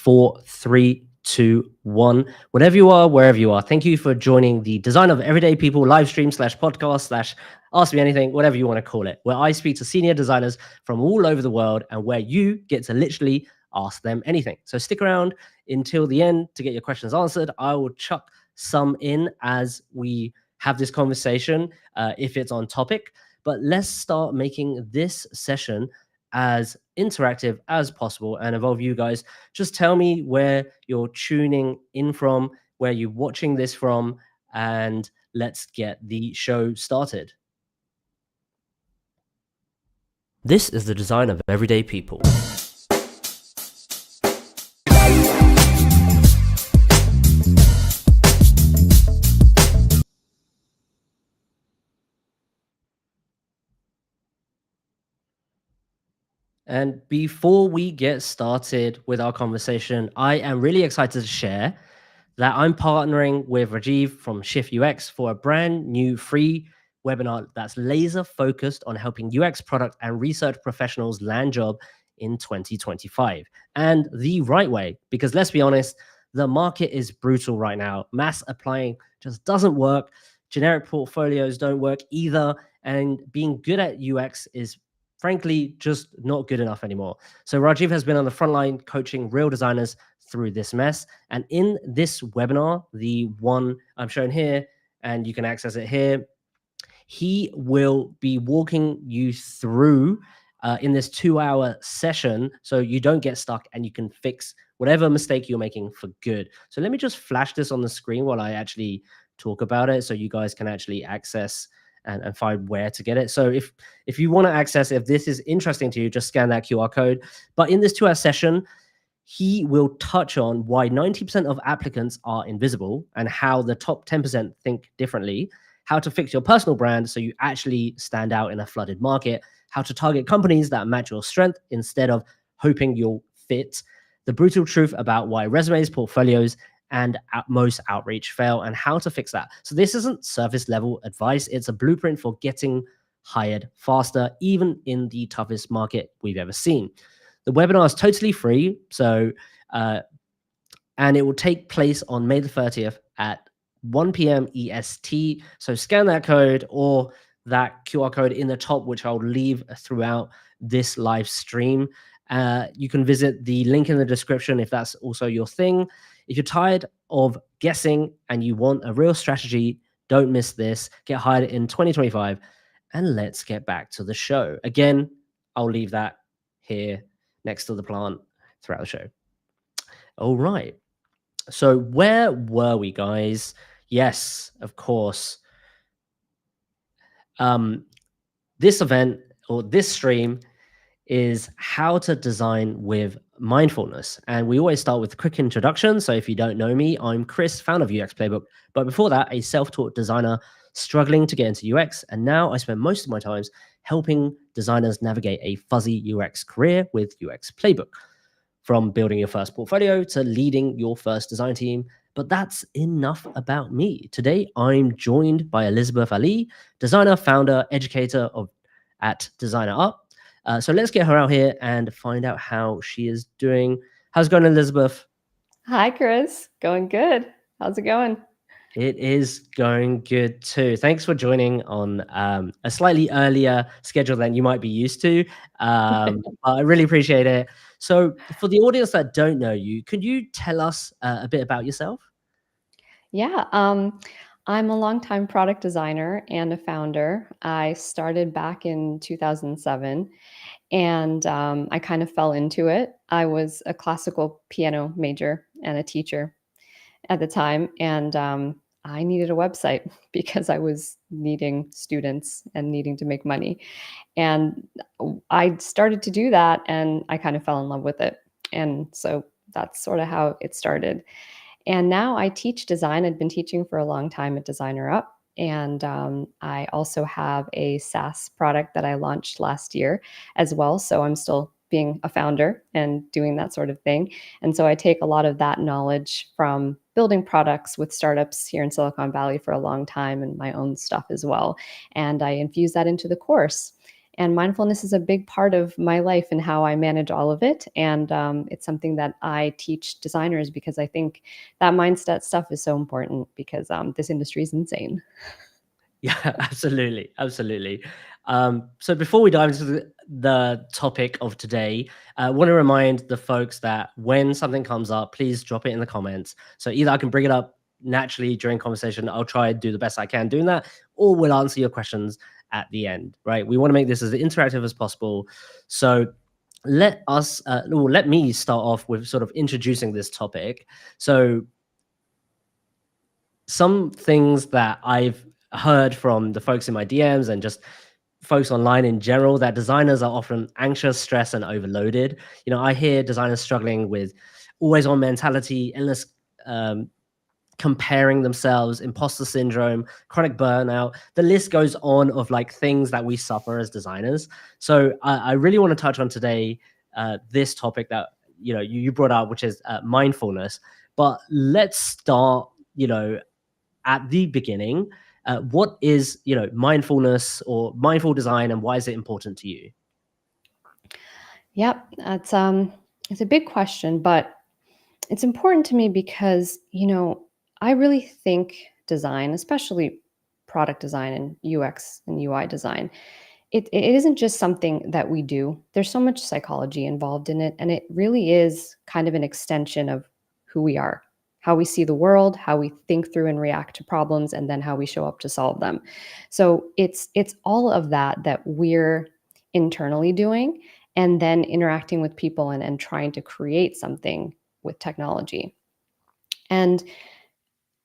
4, 3, 2, 1. Whatever you are, wherever you are, thank you for joining the Design of Everyday People live stream / podcast / Ask Me Anything, whatever you want to call it, where I speak to senior designers from all over the world and where you get to literally ask them anything. So stick around until the end to get your questions answered. I will chuck some in as we have this conversation if it's on topic. But let's start making this session as interactive as possible and involve you guys. Just tell me where you're tuning in from, where you're watching this from, and let's get the show started. This is the Design of Everyday People. And before we get started with our conversation, I am really excited to share that I'm partnering with Rajiv from Shift UX for a brand new free webinar that's laser focused on helping UX product and research professionals land job in 2025 and the right way. Because let's be honest, the market is brutal right now. Mass applying just doesn't work. Generic portfolios don't work either. And being good at UX is frankly just not good enough anymore. So Rajiv has been on the front line coaching real designers through this mess. And in this webinar, the one I'm showing here, and you can access it here, he will be walking you through in this 2-hour session so you don't get stuck and you can fix whatever mistake you're making for good. So let me just flash this on the screen while I actually talk about it so you guys can actually access and find where to get it. So if you want to access, if this is interesting to you, just scan that QR code. But in this 2-hour session, he will touch on why 90% of applicants are invisible and how the top 10% think differently, how to fix your personal brand so you actually stand out in a flooded market, how to target companies that match your strength instead of hoping you'll fit, the brutal truth about why resumes, portfolios, and most outreach fail and how to fix that. So this isn't surface level advice. It's a blueprint for getting hired faster, even in the toughest market we've ever seen. The webinar is totally free. So, and it will take place on May the 30th at 1 p.m. EST. So scan that code or that QR code in the top, which I'll leave throughout this live stream. You can visit the link in the description if that's also your thing. If you're tired of guessing and you want a real strategy, don't miss this. Get hired in 2025. And let's get back to the show. Again, I'll leave that here next to the plant throughout the show. All right. So where were we, guys? Yes, of course. This event or this stream is how to design with mindfulness. And we always start with a quick introduction. So if you don't know me, I'm Chris, founder of UX Playbook. But before that, a self-taught designer struggling to get into UX. And now I spend most of my time helping designers navigate a fuzzy UX career with UX Playbook. From building your first portfolio to leading your first design team. But that's enough about me. Today, I'm joined by Elizabeth Alli, designer, founder, educator at DesignerUp. So let's get her out here and find out how she is doing. How's it going, Elizabeth? Hi, Chris. Going good. How's it going? It is going good too. Thanks for joining on a slightly earlier schedule than you might be used to. I really appreciate it. So for the audience that don't know you, could you tell us a bit about yourself? Yeah, I'm a longtime product designer and a founder. I started back in 2007 and I kind of fell into it. I was a classical piano major and a teacher at the time. And I needed a website because I was needing students and needing to make money. And I started to do that and I kind of fell in love with it. And so that's sort of how it started. And now I teach design. I've been teaching for a long time at DesignerUp. And I also have a SaaS product that I launched last year as well. So I'm still being a founder and doing that sort of thing. And so I take a lot of that knowledge from building products with startups here in Silicon Valley for a long time and my own stuff as well. And I infuse that into the course. And mindfulness is a big part of my life and how I manage all of it. And it's something that I teach designers because I think that mindset stuff is so important because this industry is insane. Yeah, absolutely, absolutely. So before we dive into the topic of today, I want to remind the folks that when something comes up, please drop it in the comments. So either I can bring it up naturally during conversation, I'll try and do the best I can doing that, or we'll answer your questions at the end, right? We want to make this as interactive as possible. So let me start off with sort of introducing this topic. So some things that I've heard from the folks in my DMs and just folks online in general, that designers are often anxious, stressed, and overloaded. I hear designers struggling with always on mentality, endless um, comparing themselves, imposter syndrome, chronic burnout. The list goes on of like things that we suffer as designers. So I really want to touch on today this topic that you brought up, which is mindfulness. But let's start, at the beginning. What is mindfulness or mindful design, and why is it important to you? Yep, it's a big question, but it's important to me because, I really think design, especially product design and UX and UI design, it isn't just something that we do. There's so much psychology involved in it, and it really is kind of an extension of who we are, how we see the world, how we think through and react to problems, and then how we show up to solve them. So it's all of that we're internally doing, and then interacting with people and trying to create something with technology. And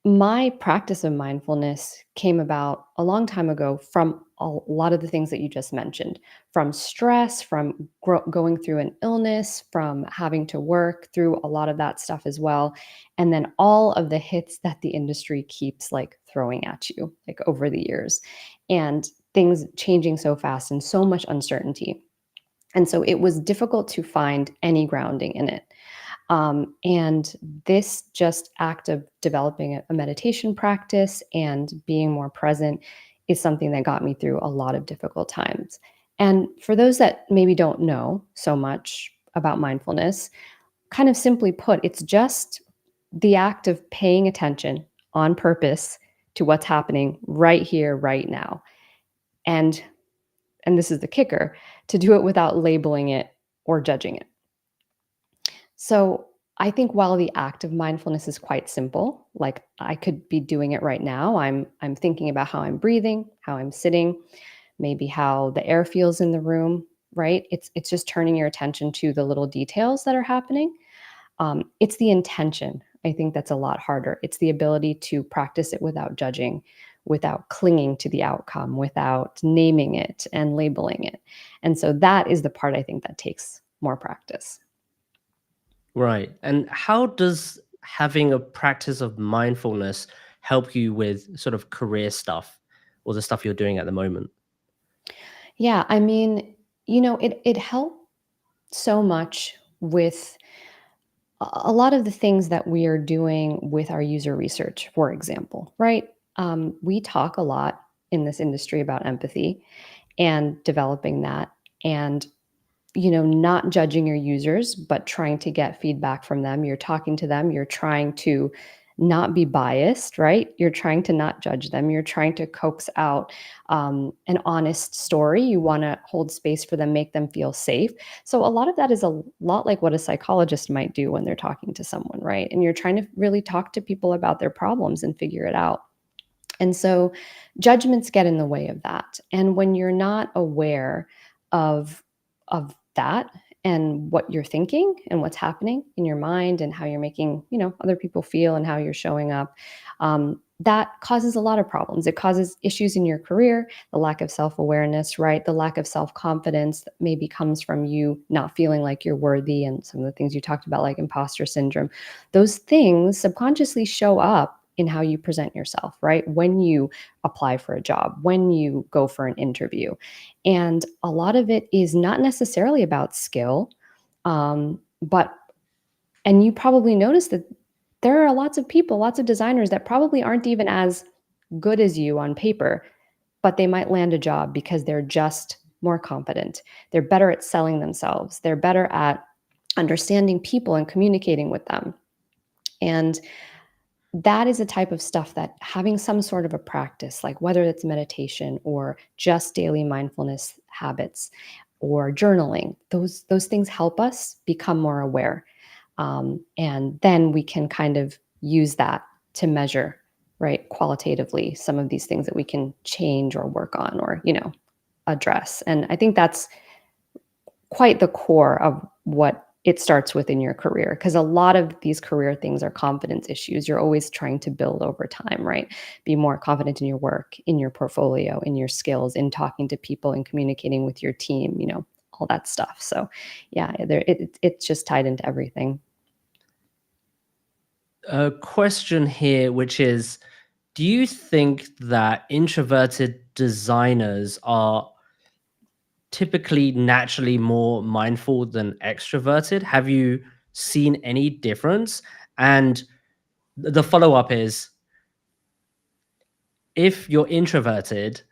my practice of mindfulness came about a long time ago from a lot of the things that you just mentioned, from stress, from going through an illness, from having to work through a lot of that stuff as well. And then all of the hits that the industry keeps like throwing at you, like over the years, and things changing so fast and so much uncertainty. And so it was difficult to find any grounding in it. And this just act of developing a meditation practice and being more present is something that got me through a lot of difficult times. And for those that maybe don't know so much about mindfulness, kind of simply put, it's just the act of paying attention on purpose to what's happening right here, right now. And and this is the kicker, to do it without labeling it or judging it. So I think while the act of mindfulness is quite simple, like I could be doing it right now. I'm thinking about how I'm breathing, how I'm sitting, maybe how the air feels in the room, right? It's just turning your attention to the little details that are happening. It's the intention. I think that's a lot harder. It's the ability to practice it without judging, without clinging to the outcome, without naming it and labeling it. And so that is the part I think that takes more practice. Right. And how does having a practice of mindfulness help you with sort of career stuff or the stuff you're doing at the moment? Yeah, I mean, it helped so much with a lot of the things that we are doing with our user research, for example, right? We talk a lot in this industry about empathy and developing that, and not judging your users, but trying to get feedback from them. You're talking to them, you're trying to not be biased, right? You're trying to not judge them. You're trying to coax out an honest story. You want to hold space for them, make them feel safe. So, a lot of that is a lot like what a psychologist might do when they're talking to someone, right? And you're trying to really talk to people about their problems and figure it out. And so, judgments get in the way of that. And when you're not aware of that and what you're thinking and what's happening in your mind and how you're making other people feel and how you're showing up, that causes a lot of problems. It causes issues in your career, the lack of self-awareness, right? The lack of self-confidence that maybe comes from you not feeling like you're worthy, and some of the things you talked about, like imposter syndrome. Those things subconsciously show up in how you present yourself, right? When you apply for a job, when you go for an interview. And a lot of it is not necessarily about skill, but, and you probably notice that there are lots of people, lots of designers that probably aren't even as good as you on paper, but they might land a job because they're just more confident. They're better at selling themselves. They're better at understanding people and communicating with them. And that is a type of stuff that having some sort of a practice, like whether it's meditation or just daily mindfulness habits or journaling, those things help us become more aware. And then we can kind of use that to measure, right, qualitatively some of these things that we can change or work on or, address. And I think that's quite the core of what it starts with in your career, because a lot of these career things are confidence issues. You're always trying to build over time, right? Be more confident in your work, in your portfolio, in your skills, in talking to people and communicating with your team, all that stuff. So yeah, it's just tied into everything. A question here, which is, do you think that introverted designers are typically naturally more mindful than extroverted? Have you seen any difference? And the follow up is, if you're introverted,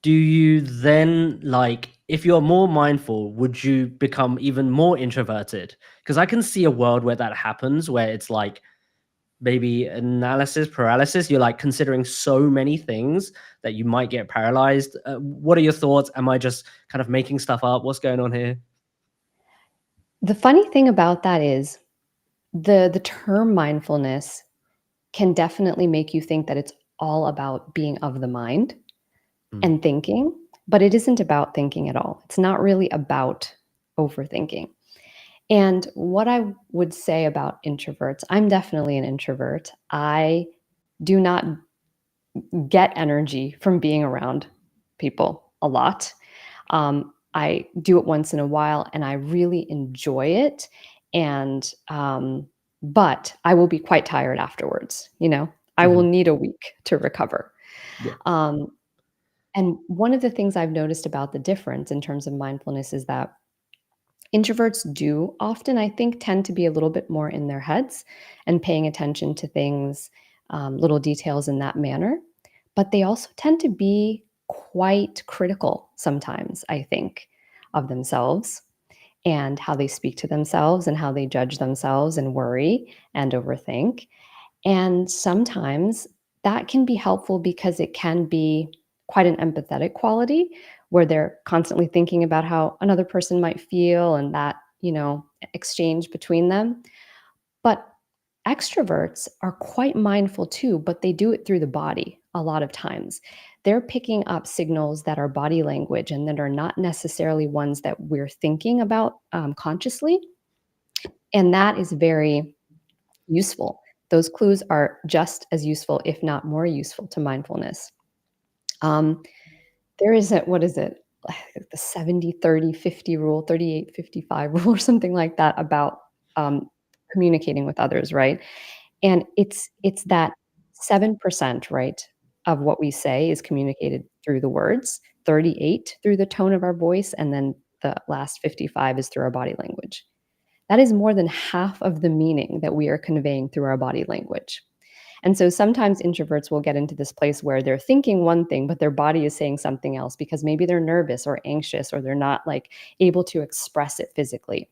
do you then, like, if you're more mindful, would you become even more introverted? Because I can see a world where that happens, where it's like maybe analysis paralysis. You're like considering so many things that you might get paralyzed. What are your thoughts? Am I just kind of making stuff up? What's going on here? The funny thing about that is the term mindfulness can definitely make you think that it's all about being of the mind Mm, and thinking, but it isn't about thinking at all. It's not really about overthinking. And what I would say about introverts, I'm definitely an introvert. I do not get energy from being around people a lot. I do it once in a while and I really enjoy it. And, but I will be quite tired afterwards. I will mhm. need a week to recover. Yeah. Um, and one of the things I've noticed about the difference in terms of mindfulness is that introverts do often, I think, tend to be a little bit more in their heads and paying attention to things, little details in that manner. But they also tend to be quite critical sometimes, I think, of themselves and how they speak to themselves and how they judge themselves and worry and overthink. And sometimes that can be helpful because it can be quite an empathetic quality where they're constantly thinking about how another person might feel and that, exchange between them. But extroverts are quite mindful too, but they do it through the body a lot of times. They're picking up signals that are body language and that are not necessarily ones that we're thinking about consciously. And that is very useful. Those clues are just as useful, if not more useful, to mindfulness. Um, there is a, what is it? The 70-30-50 rule, 38-55 rule, or something like that about um, communicating with others, right? And it's that 7%, right, of what we say is communicated through the words, 38 through the tone of our voice, and then the last 55 is through our body language. That is more than half of the meaning that we are conveying through our body language. And so sometimes introverts will get into this place where they're thinking one thing, but their body is saying something else because maybe they're nervous or anxious or they're not like able to express it physically.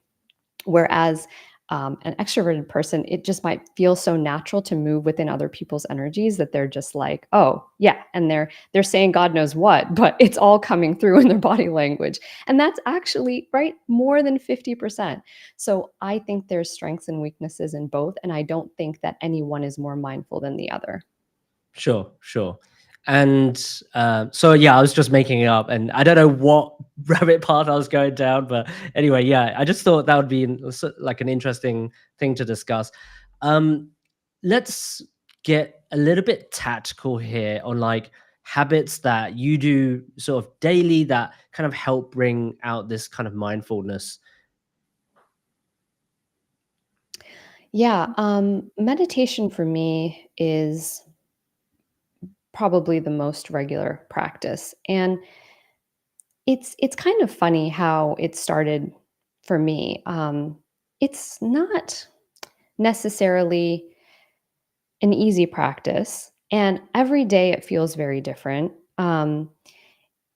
Whereas an extroverted person, it just might feel so natural to move within other people's energies that they're just like, oh yeah, and they're saying God knows what, but it's all coming through in their body language, and that's actually right more than 50%. So I think there's strengths and weaknesses in both, and I don't think that any one is more mindful than the other. Sure, sure. And so yeah, I was just making it up, and I don't know what rabbit path I was going down, but anyway, yeah, I just thought that would be like an interesting thing to discuss. Um, let's get a little bit tactical here on like habits that you do sort of daily that kind of help bring out this kind of mindfulness. Yeah, meditation for me is probably the most regular practice, and it's kind of funny how it started for me. It's not necessarily an easy practice, and every day it feels very different.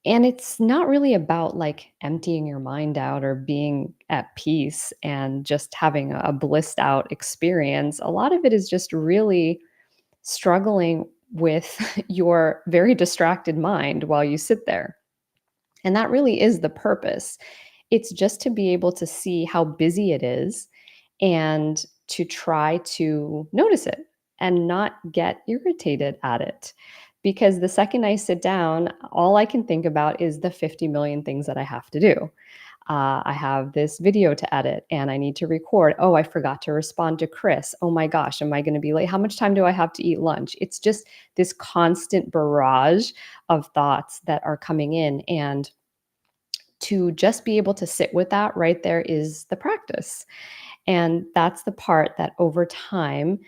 And it's not really about like emptying your mind out or being at peace and just having a blissed out experience. A lot of it is just really struggling with your very distracted mind while you sit there. And that really is the purpose. It's just to be able to see how busy it is and to try to notice it and not get irritated at it. Because the second I sit down, all I can think about is the 50 million things that I have to do. I have this video to edit and I need to record. Oh, I forgot to respond to Chris. Oh my gosh, am I going to be late? How much time do I have to eat lunch? It's just this constant barrage of thoughts that are coming in. And to just be able to sit with that right there is the practice. And that's the part that over time,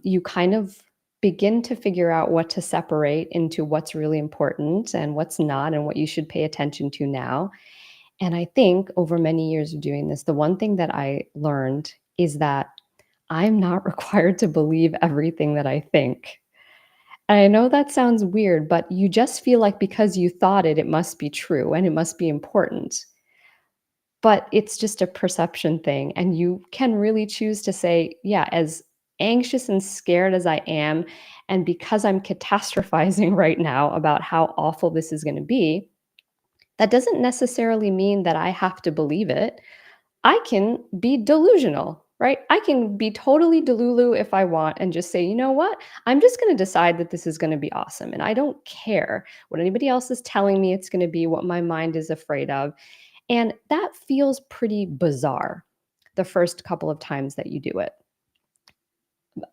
you kind of begin to figure out what to separate into what's really important and what's not, and what you should pay attention to now. And I think over many years of doing this, the one thing that I learned is that I'm not required to believe everything that I think. And I know that sounds weird, but you just feel like because you thought it, it must be true and it must be important. But it's just a perception thing. And you can really choose to say, yeah, as anxious and scared as I am, and because I'm catastrophizing right now about how awful this is going to be, that doesn't necessarily mean that I have to believe it. I can be delusional, right? I can be totally delulu if I want and just say, you know what? I'm just going to decide that this is going to be awesome. And I don't care what anybody else is telling me it's going to be, what my mind is afraid of. And that feels pretty bizarre the first couple of times that you do it.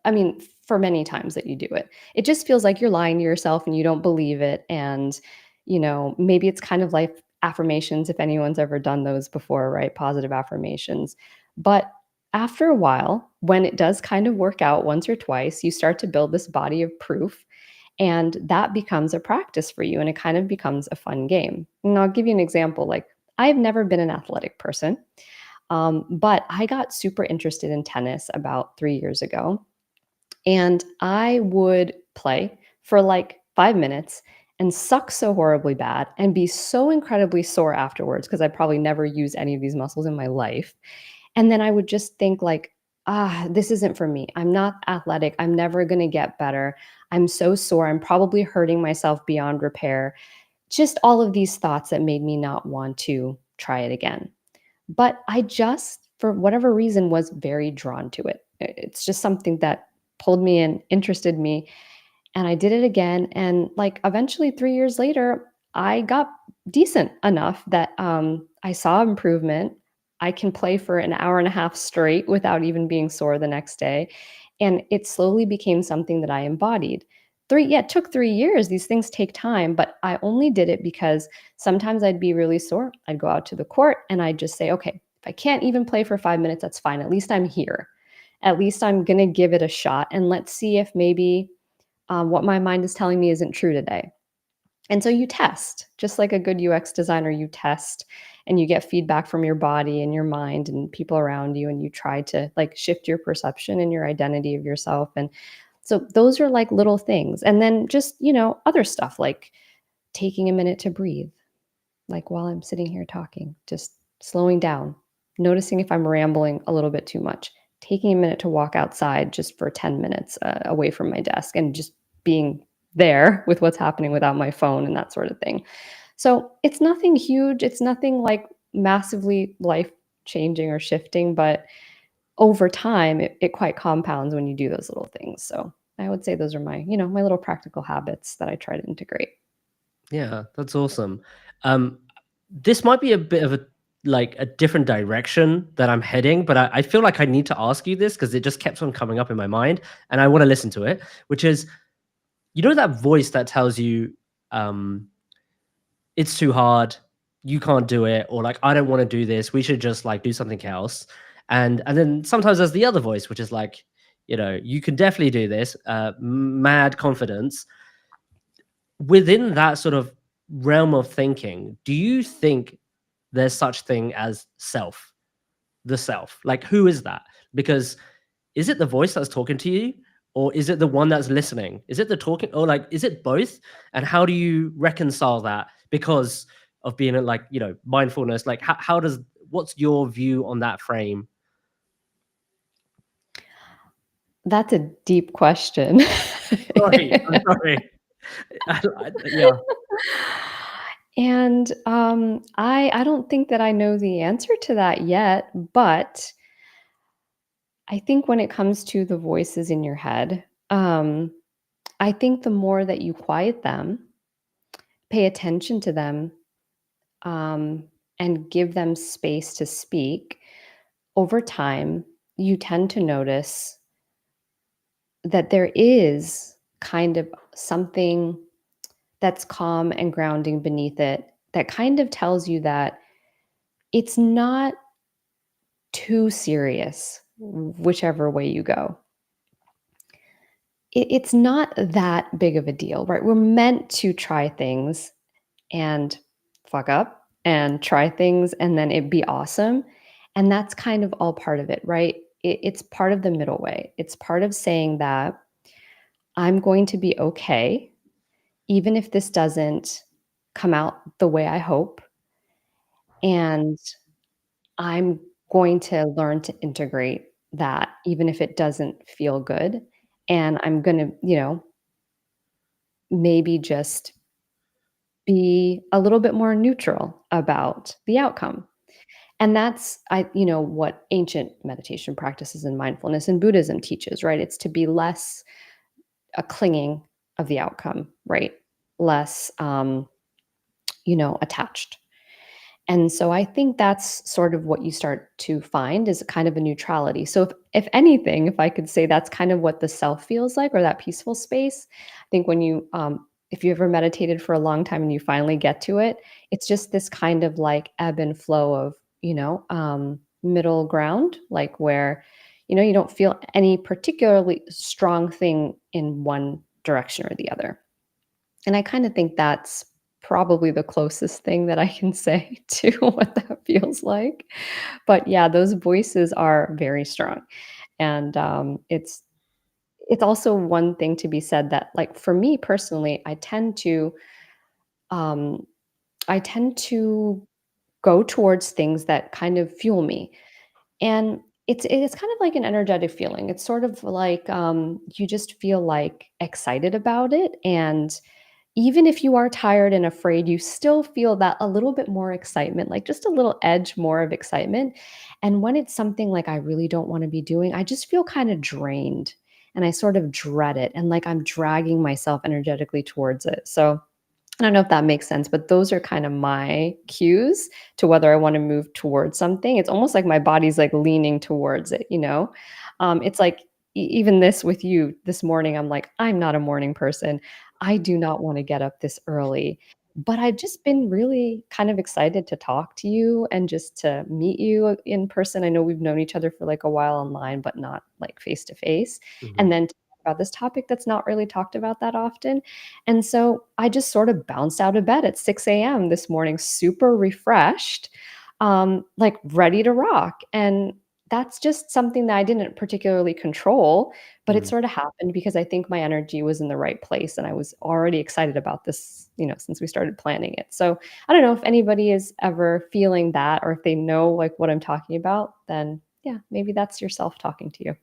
I mean, for many times that you do it. It just feels like you're lying to yourself and you don't believe it. And, maybe it's kind of like affirmations, if anyone's ever done those before, right? Positive affirmations. But after a while, when it does kind of work out once or twice, you start to build this body of proof. And that becomes a practice for you and it kind of becomes a fun game. And I'll give you an example. Like, I've never been an athletic person, but I got super interested in tennis about 3 years ago. And I would play for like 5 minutes and suck so horribly bad and be so incredibly sore afterwards because I probably never use any of these muscles in my life. And then I would just think like, this isn't for me. I'm not athletic. I'm never going to get better. I'm so sore. I'm probably hurting myself beyond repair. Just all of these thoughts that made me not want to try it again. But I just, for whatever reason, was very drawn to it. It's just something that pulled me in, interested me, and I did it again. And like eventually 3 years later, I got decent enough that I saw improvement. I can play for an hour and a half straight without even being sore the next day. And it slowly became something that I embodied. It took 3 years. These things take time, but I only did it because sometimes I'd be really sore. I'd go out to the court and I'd just say, okay, if I can't even play for 5 minutes, that's fine. At least I'm here. At least I'm going to give it a shot. And let's see if maybe what my mind is telling me isn't true today. And so you test, just like a good UX designer, you test and you get feedback from your body and your mind and people around you. And you try to like shift your perception and your identity of yourself. And so those are like little things. And then just, other stuff like taking a minute to breathe, like while I'm sitting here talking, just slowing down, noticing if I'm rambling a little bit too much, taking a minute to walk outside just for 10 minutes away from my desk and just being there with what's happening without my phone and that sort of thing. So it's nothing huge. It's nothing like massively life changing or shifting, but over time, it quite compounds when you do those little things. So I would say those are my little practical habits that I try to integrate. Yeah, that's awesome. This might be a bit of a different direction that I'm heading, but I feel like I need to ask you this because it just kept on coming up in my mind, and I want to listen to it. Which is, that voice that tells you, it's too hard, you can't do it, or like, I don't want to do this. We should just like do something else. And then sometimes there's the other voice, which is like, you can definitely do this. Mad confidence. Within that sort of realm of thinking, do you think there's such thing as the self? Like, who is that? Because is it the voice that's talking to you, or is it the one that's listening? Is it the talking, or like, is it both? And how do you reconcile that? because of being like, mindfulness? Like how does, what's your view on that frame? That's a deep question. Sorry, I'm sorry. Yeah. And, I don't think that I know the answer to that yet, but I think when it comes to the voices in your head, I think the more that you quiet them, pay attention to them, um, and give them space to speak, over time, you tend to notice that there is kind of something that's calm and grounding beneath it that kind of tells you that it's not too serious, whichever way you go. It's not that big of a deal, right? We're meant to try things and fuck up and try things and then it be awesome. And that's kind of all part of it, right? It's part of the middle way. It's part of saying that I'm going to be okay, even if this doesn't come out the way I hope. And I'm going to learn to integrate that even if it doesn't feel good. And I'm going to, maybe just be a little bit more neutral about the outcome. And that's what ancient meditation practices and mindfulness and Buddhism teaches, right? It's to be less a clinging of the outcome, right? Less attached. And so I think that's sort of what you start to find is kind of a neutrality. So if anything, if I could say that's kind of what the self feels like or that peaceful space, I think when you if you ever meditated for a long time and you finally get to it, it's just this kind of like ebb and flow of, middle ground, like where, you don't feel any particularly strong thing in one direction or the other. And I kind of think that's probably the closest thing that I can say to what that feels like. But yeah, those voices are very strong. And it's also one thing to be said that like for me personally, um I tend to go towards things that kind of fuel me. And it's kind of like an energetic feeling. It's sort of like you just feel like excited about it. And even if you are tired and afraid, you still feel that a little bit more excitement, like just a little edge more of excitement. And when it's something like I really don't want to be doing, I just feel kind of drained and I sort of dread it and like I'm dragging myself energetically towards it. So I don't know if that makes sense, but those are kind of my cues to whether I want to move towards something. It's almost like my body's like leaning towards it. It's like even this with you this morning, I'm like, I'm not a morning person. I do not want to get up this early. But I've just been really kind of excited to talk to you and just to meet you in person. I know we've known each other for like a while online, but not like face to face. Mhm. And then to talk about this topic that's not really talked about that often. And so I just sort of bounced out of bed at 6 a.m. this morning, super refreshed, like ready to rock. And that's just something that I didn't particularly control, but it Mm. sort of happened because I think my energy was in the right place and I was already excited about this, since we started planning it. So I don't know if anybody is ever feeling that or if they know like what I'm talking about, then yeah, maybe that's yourself talking to you.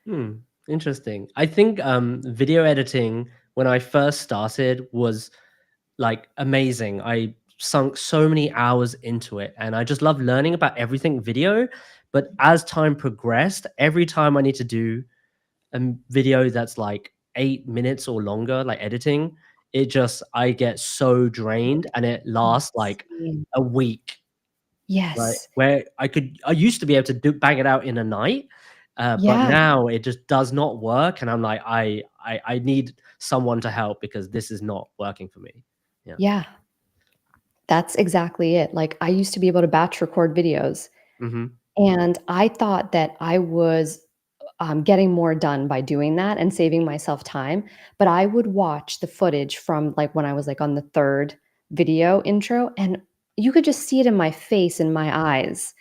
Hmm, interesting. I think video editing when I first started was like amazing. I sunk so many hours into it and I just love learning about everything video. But as time progressed, every time I need to do a video that's like 8 minutes or longer, like editing, I get so drained and it lasts like Same. a week. Right, Yes. where I used to be able to bang it out in a night, but Yeah. now it just does not work, and I'm like, I need someone to help because this is not working for me. Yeah. Yeah. That's exactly it. Like, I used to be able to batch record videos, Mhm. and I thought that I was, getting more done by doing that and saving myself time, but I would watch the footage from, like, when I was, like, on the 3rd video intro, and you could just see it in my face and my eyes.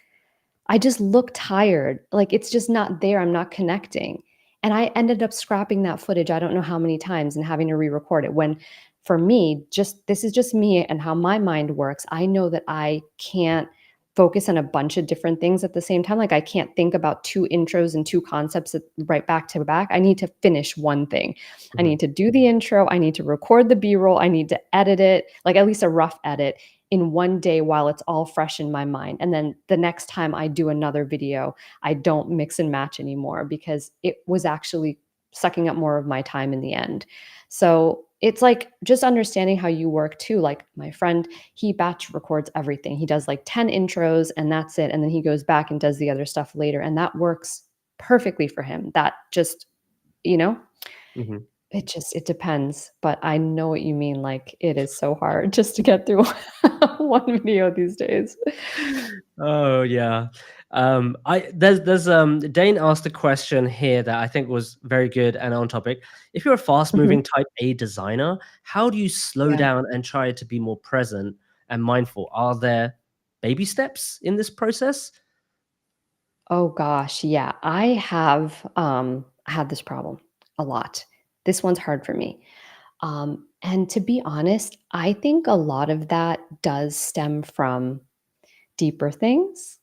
I just look tired, like, it's just not there, I'm not connecting, and I ended up scrapping that footage I don't know how many times and having to re-record it when for me, this is just me and how my mind works. I know that I can't focus on a bunch of different things at the same time. Like I can't think about two intros and two concepts right back to back. I need to finish one thing. I Mhm. need to do the intro. I need to record the B-roll. I need to edit it, like at least a rough edit in one day while it's all fresh in my mind. And then the next time I do another video, I don't mix and match anymore because it was actually sucking up more of my time in the end. So it's like just understanding how you work too. Like my friend, he batch records everything. He does like 10 intros and that's it. And then he goes back and does the other stuff later. And that works perfectly for him. That just, you know, Mhm. it depends. But I know what you mean. Like it is so hard just to get through one video these days. Oh yeah. Dane asked a question here that I think was very good and on topic. If you're a Mhm. fast-moving type A designer, how do you slow Yeah. down and try to be more present and mindful? Are there baby steps in this process? Oh gosh, yeah. I have had this problem a lot. This one's hard for me. And to be honest, I think a lot of that does stem from deeper things.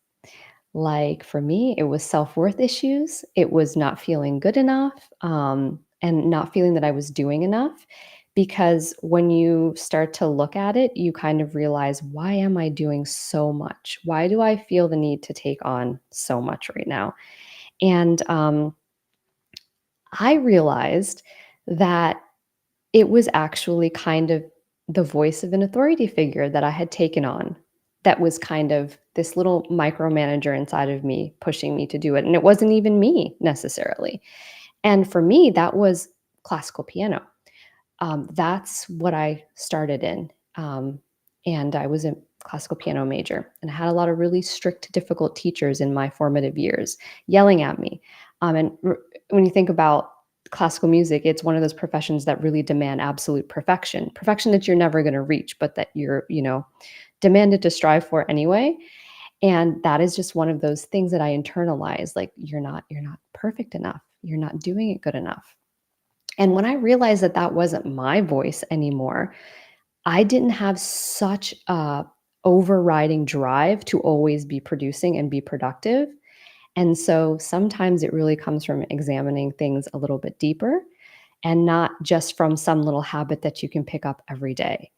Like for me, it was self-worth issues. It was not feeling good enough, and not feeling that I was doing enough. Because when you start to look at it, you kind of realize, why am I doing so much? Why do I feel the need to take on so much right now? And I realized that it was actually kind of the voice of an authority figure that I had taken on, that was kind of this little micromanager inside of me pushing me to do it, and it wasn't even me necessarily. And for me, that was classical piano. That's what I started in, and I was a classical piano major, and I had a lot of really strict, difficult teachers in my formative years yelling at me. When you think about classical music, it's one of those professions that really demand absolute perfection, perfection that you're never going to reach, but that you're, demanded to strive for anyway. And that is just one of those things that I internalize. Like you're not perfect enough. You're not doing it good enough. And when I realized that that wasn't my voice anymore, I didn't have such a overriding drive to always be producing and be productive. And so sometimes it really comes from examining things a little bit deeper and not just from some little habit that you can pick up every day.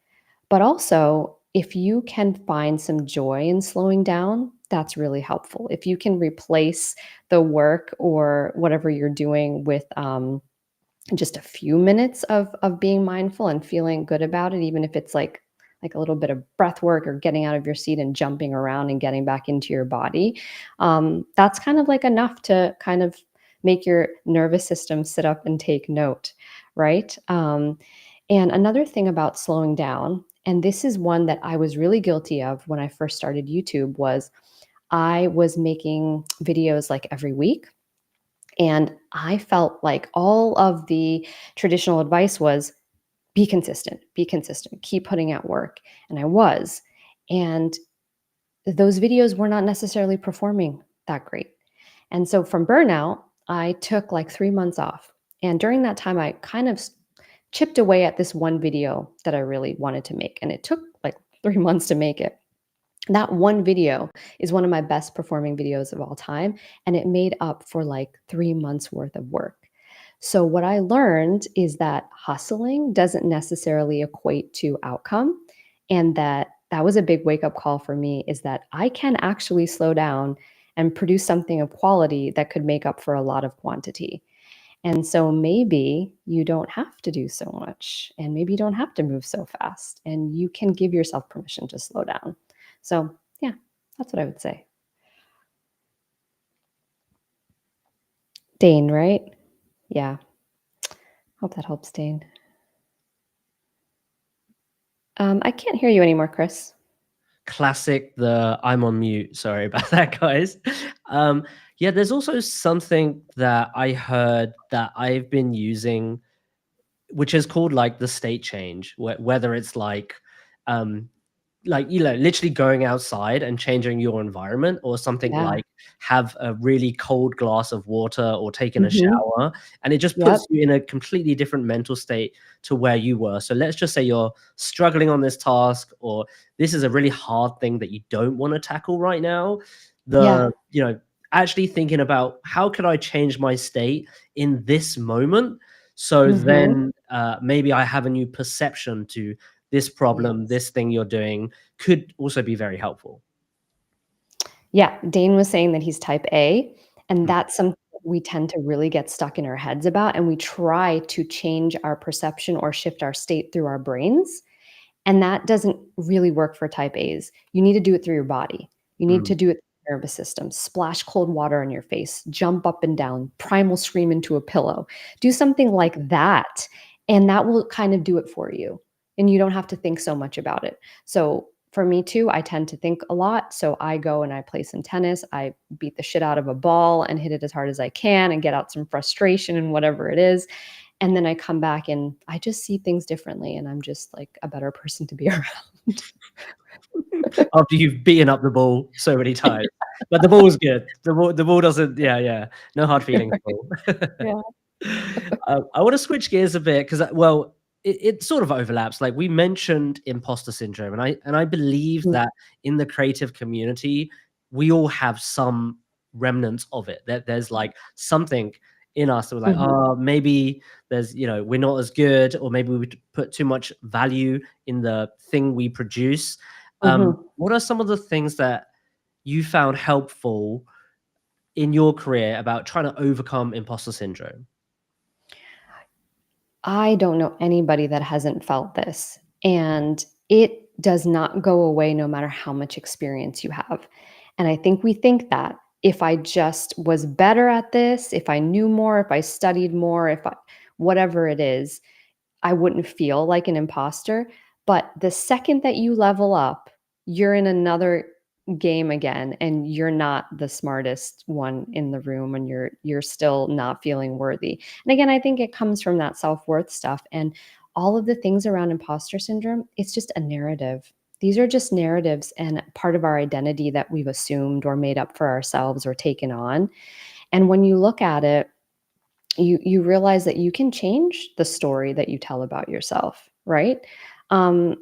But also, if you can find some joy in slowing down, that's really helpful. If you can replace the work or whatever you're doing with just a few minutes of being mindful and feeling good about it, even if it's like a little bit of breath work or getting out of your seat and jumping around and getting back into your body, that's kind of like enough to kind of make your nervous system sit up and take note, right? And another thing about slowing down, and this is one that I was really guilty of when I first started YouTube, was I was making videos like every week, and I felt like all of the traditional advice was be consistent, keep putting out work. And I was. And those videos were not necessarily performing that great. And so from burnout, I took like 3 months off. And during that time, I kind of chipped away at this one video that I really wanted to make. And it took like 3 months to make it. That one video is one of my best performing videos of all time, and it made up for like 3 months worth of work. So what I learned is that hustling doesn't necessarily equate to outcome, and that was a big wake up call for me, is that I can actually slow down and produce something of quality that could make up for a lot of quantity. And so maybe you don't have to do so much, and maybe you don't have to move so fast, and you can give yourself permission to slow down. So, yeah, that's what I would say. Dane, right? Yeah. Hope that helps, Dane. I can't hear you anymore, Chris. Classic, the I'm on mute. Sorry about that, guys. Yeah, there's also something that I heard that I've been using, which is called like the state change, whether it's like like, literally going outside and changing your environment, or something Yeah. like have a really cold glass of water or taking a Mhm. shower, and it just Yep. puts you in a completely different mental state to where you were. So let's just say you're struggling on this task, or this is a really hard thing that you don't want to tackle right now. Yeah. Actually thinking about, how could I change my state in this moment? So Mhm. then maybe I have a new perception to this problem, Yes. this thing you're doing could also be very helpful. Yeah, Dane was saying that he's type A, and Mm, that's something we tend to really get stuck in our heads about, and we try to change our perception or shift our state through our brains. And that doesn't really work for type A's. You need to do it through your body. You need mm, to do it through your nervous system. Splash cold water on your face, jump up and down, primal scream into a pillow. Do something like that, and that will kind of do it for you. And you don't have to think so much about it. So for me too, I tend to think a lot. So I go and I play some tennis. I beat the shit out of a ball and hit it as hard as I can and get out some frustration and whatever it is. And then I come back and I just see things differently, and I'm just like a better person to be around. after you've beaten up the ball so many times. But the ball's good. The ball doesn't, yeah. No hard feelings at all. Yeah. I wanna switch gears a bit, 'cause, well, it sort of overlaps. Like, we mentioned imposter syndrome, and I believe Mhm, that in the creative community, we all have some remnants of it. That there's, like, something in us that we're like, mhm, "Oh, maybe we're not as good, or maybe we put too much value in the thing we produce." mhm. What are some of the things that you found helpful in your career about trying to overcome imposter syndrome? I don't know anybody that hasn't felt this, and it does not go away no matter how much experience you have. And I think we think that if I just was better at this, if I knew more, if I studied more, if I whatever it is, I wouldn't feel like an imposter. But the second that you level up, you're in another game again, and you're not the smartest one in the room, and you're still not feeling worthy. And again, I think it comes from that self-worth stuff and all of the things around imposter syndrome. It's just a narrative. These are just narratives and part of our identity that we've assumed or made up for ourselves or taken on. And when you look at it, you realize that you can change the story that you tell about yourself, right? Um,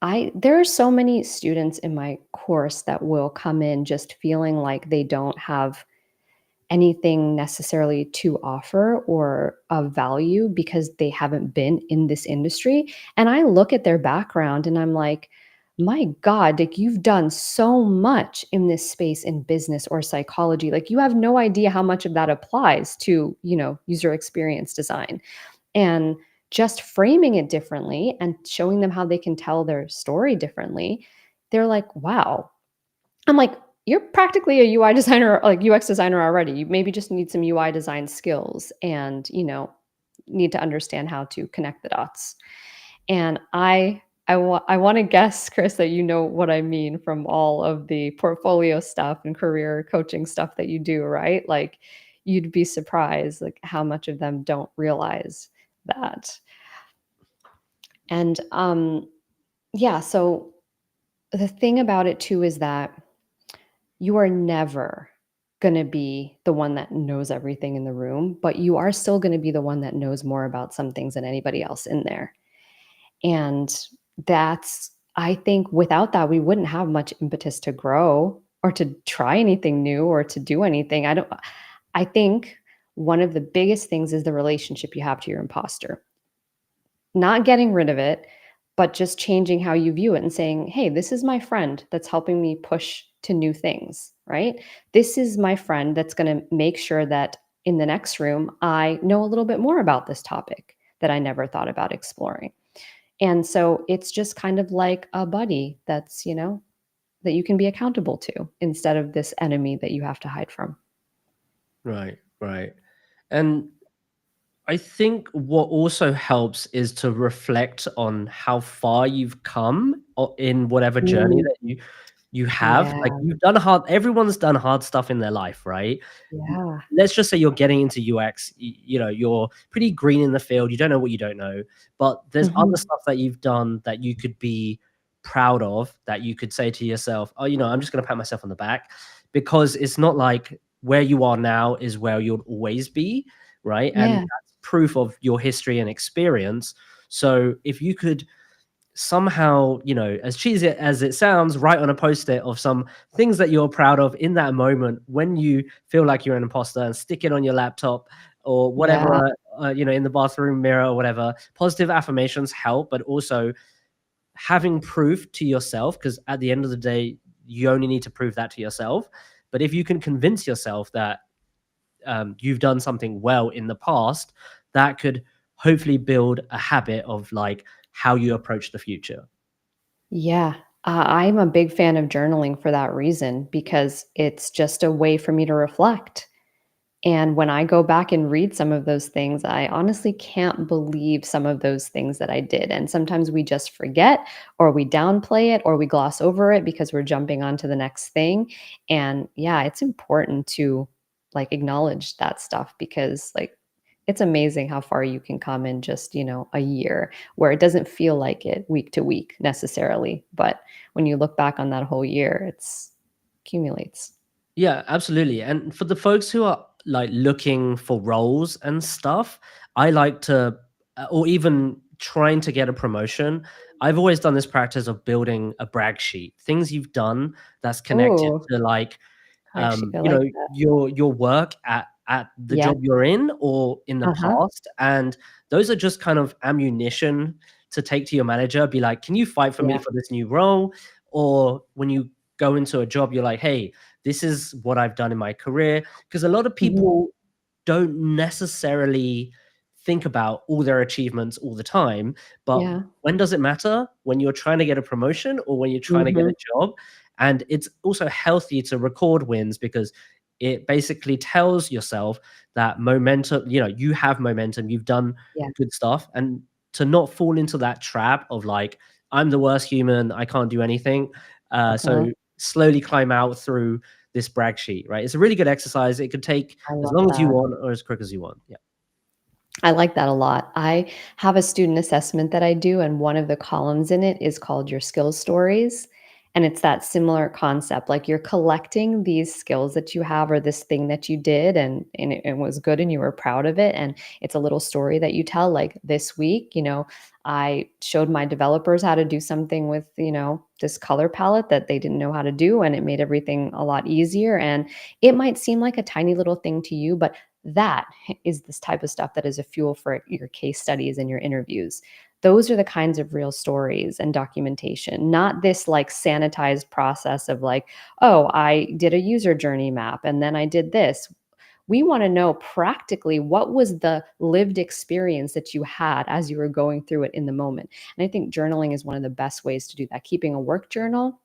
I there are so many students in my course that will come in just feeling like they don't have anything necessarily to offer or of value because they haven't been in this industry. And I look at their background and I'm like, my God, like you've done so much in this space in business or psychology. Like you have no idea how much of that applies to, user experience design. And just framing it differently and showing them how they can tell their story differently, they're like, wow, I'm like, "You're practically a UI designer, like UX designer already. You maybe just need some UI design skills and, need to understand how to connect the dots." And I wanna guess, Chris, that you know what I mean from all of the portfolio stuff and career coaching stuff that you do, right? Like, you'd be surprised, like, how much of them don't realize that. And, yeah, so the thing about it too is that you are never gonna be the one that knows everything in the room, but you are still gonna be the one that knows more about some things than anybody else in there. And that's I think without that, we wouldn't have much impetus to grow or to try anything new or to do anything. I think one of the biggest things is the relationship you have to your imposter. Not getting rid of it, but just changing how you view it and saying, "Hey, this is my friend that's helping me push to new things," right? This is my friend that's gonna make sure that in the next room, I know a little bit more about this topic that I never thought about exploring. And so it's just kind of like a buddy that's, that you can be accountable to instead of this enemy that you have to hide from. Right, right. And I think what also helps is to reflect on how far you've come in whatever journey Mm, that you have. yeah, Like, everyone's done hard stuff in their life, right? yeah. Let's just say you're getting into UX, you're pretty green in the field, you don't know what you don't know, but there's other Mhm. stuff that you've done that you could be proud of that you could say to yourself, oh, I'm just going to pat myself on the back, because it's not like where you are now is where you'll always be, right? And Yeah. that's proof of your history and experience. So if you could somehow, as cheesy as it sounds, write on a post-it of some things that you're proud of in that moment when you feel like you're an imposter, and stick it on your laptop or Yeah. whatever, in the bathroom mirror or whatever. Positive affirmations help, but also having proof to yourself, because at the end of the day, you only need to prove that to yourself. But if you can convince yourself that you've done something well in the past, that could hopefully build a habit of like how you approach the future. Yeah. I'm a big fan of journaling for that reason because it's just a way for me to reflect. And when I go back and read some of those things, I honestly can't believe some of those things that I did. And sometimes we just forget, or we downplay it, or we gloss over it because we're jumping on to the next thing. And yeah, it's important to like acknowledge that stuff because like it's amazing how far you can come in just, a year where it doesn't feel like it week to week necessarily. But when you look back on that whole year, it's accumulates. Yeah, absolutely. And for the folks who are like looking for roles and stuff, I like to, or even trying to get a promotion, I've always done this practice of building a brag sheet, things you've done that's connected Oh, to like actually, I like that. your work at the Yeah. job you're in or in the Uh-huh. past. And those are just kind of ammunition to take to your manager, be like, can you fight for me Yeah. for this new role? Or when you go into a job, you're like, hey, this is what I've done in my career. Because a lot of Mhm. people don't necessarily think about all their achievements all the time. But Yeah. when does it matter? When you're trying to get a promotion or when you're trying to get Mhm. a job? And it's also healthy to record wins, because it basically tells yourself that momentum, you have momentum, you've done Yeah. good stuff. And to not fall into that trap of like, I'm the worst human, I can't do anything. So Uh-huh. slowly climb out through this brag sheet, right? It's a really good exercise. It could take I as love long as you that. want or as quick as you want. Yeah. I like that a lot. I have a student assessment that I do, and one of the columns in it is called your skills stories. And it's that similar concept. Like you're collecting these skills that you have or this thing that you did and it was good and you were proud of it. And it's a little story that you tell. Like this week, I showed my developers how to do something with, this color palette that they didn't know how to do, and it made everything a lot easier. And it might seem like a tiny little thing to you, but that is this type of stuff that is a fuel for your case studies and your interviews. Those are the kinds of real stories and documentation, not this like sanitized process of like, oh, I did a user journey map and then I did this. We want to know practically what was the lived experience that you had as you were going through it in the moment. And I think journaling is one of the best ways to do that. Keeping a work journal,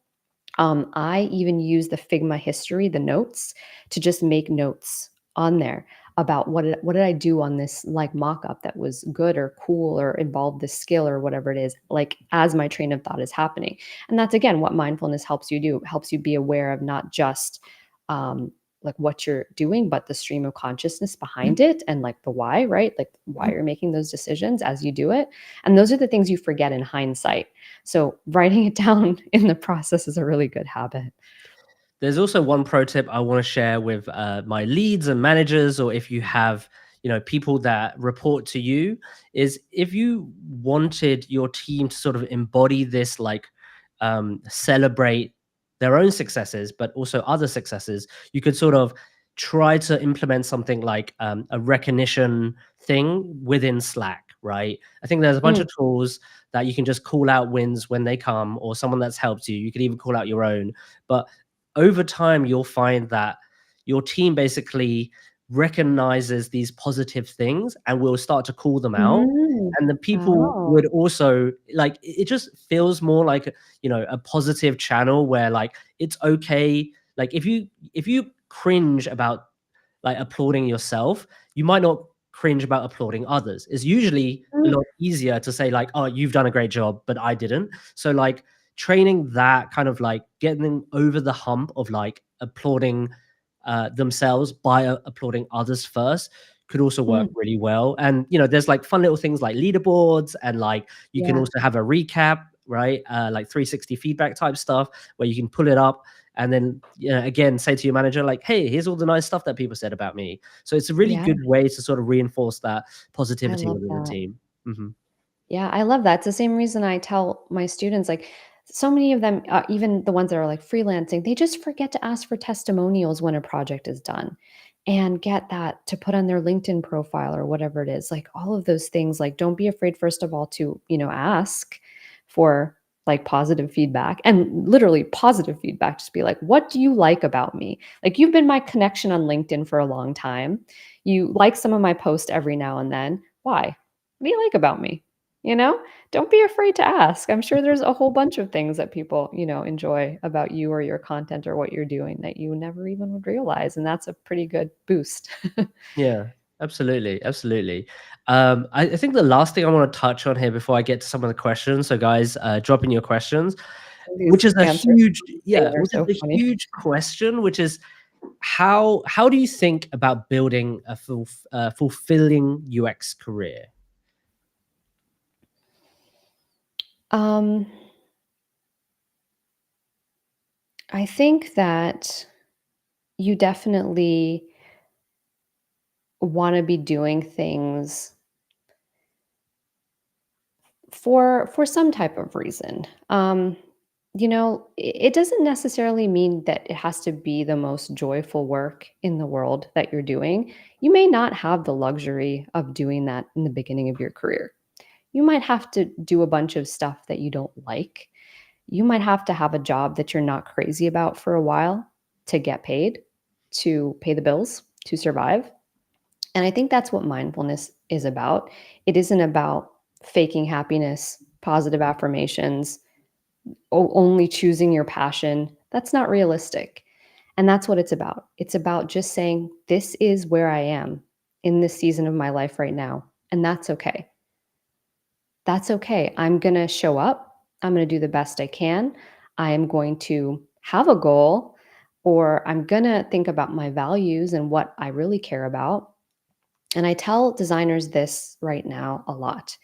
I even use the Figma history, the notes, to just make notes on there about what did I do on this like mock-up that was good or cool or involved this skill or whatever it is, like as my train of thought is happening. And that's again what mindfulness helps you do, helps you be aware of not just like what you're doing, but the stream of consciousness behind it and like the why, right? Like why you're making those decisions as you do it. And those are the things you forget in hindsight. So writing it down in the process is a really good habit. There's also one pro tip I want to share with my leads and managers, or if you have, people that report to you, is if you wanted your team to sort of embody this, like celebrate their own successes, but also other successes, you could sort of try to implement something like a recognition thing within Slack, right? I think there's a bunch Mm, of tools that you can just call out wins when they come, or someone that's helped you. You could even call out your own. But over time, you'll find that your team basically recognizes these positive things and will start to call them out. mm. And the people Oh. would also like it just feels more like a positive channel where like it's okay. Like if you cringe about like applauding yourself, you might not cringe about applauding others. It's usually a Mm, lot easier to say like, oh, you've done a great job, but I didn't. So like training that kind of like getting them over the hump of like applauding themselves by applauding others first could also work mm. really well. And there's like fun little things like leaderboards, and like you can Yeah. also have a recap right? Like 360 feedback type stuff where you can pull it up and then, again, say to your manager, like, hey, here's all the nice stuff that people said about me. So it's a really Yeah, good way to sort of reinforce that I positivity love within the that. team. Hmm. Yeah, I love that. It's the same reason I tell my students, like, so many of them, even the ones that are like freelancing, they just forget to ask for testimonials when a project is done and get that to put on their LinkedIn profile or whatever it is. Like all of those things, like, don't be afraid, first of all, to, ask for like positive feedback and literally positive feedback. Just be like, what do you like about me? Like, you've been my connection on LinkedIn for a long time. You like some of my posts every now and then. Why? What do you like about me? You know, don't be afraid to ask. I'm sure there's a whole bunch of things that people, enjoy about you or your content or what you're doing that you never even would realize. And that's a pretty good boost. Yeah, absolutely, absolutely. I think the last thing I want to touch on here before I get to some of the questions. So, guys, drop in your questions, which These is a answers huge, days yeah, are which is so a funny. huge question, which is how do you think about building a fulfilling UX career? Um, I think that you definitely want to be doing things for some type of reason. It doesn't necessarily mean that it has to be the most joyful work in the world that you're doing. You may not have the luxury of doing that in the beginning of your career. You might have to do a bunch of stuff that you don't like. You might have to have a job that you're not crazy about for a while to get paid, to pay the bills, to survive. And I think that's what mindfulness is about. It isn't about faking happiness, positive affirmations, only choosing your passion. That's not realistic. And that's what it's about. It's about just saying, this is where I am in this season of my life right now. And that's okay. That's okay. I'm going to show up. I'm going to do the best I can. I am going to have a goal, or I'm going to think about my values and what I really care about. And I tell designers this right now a lot.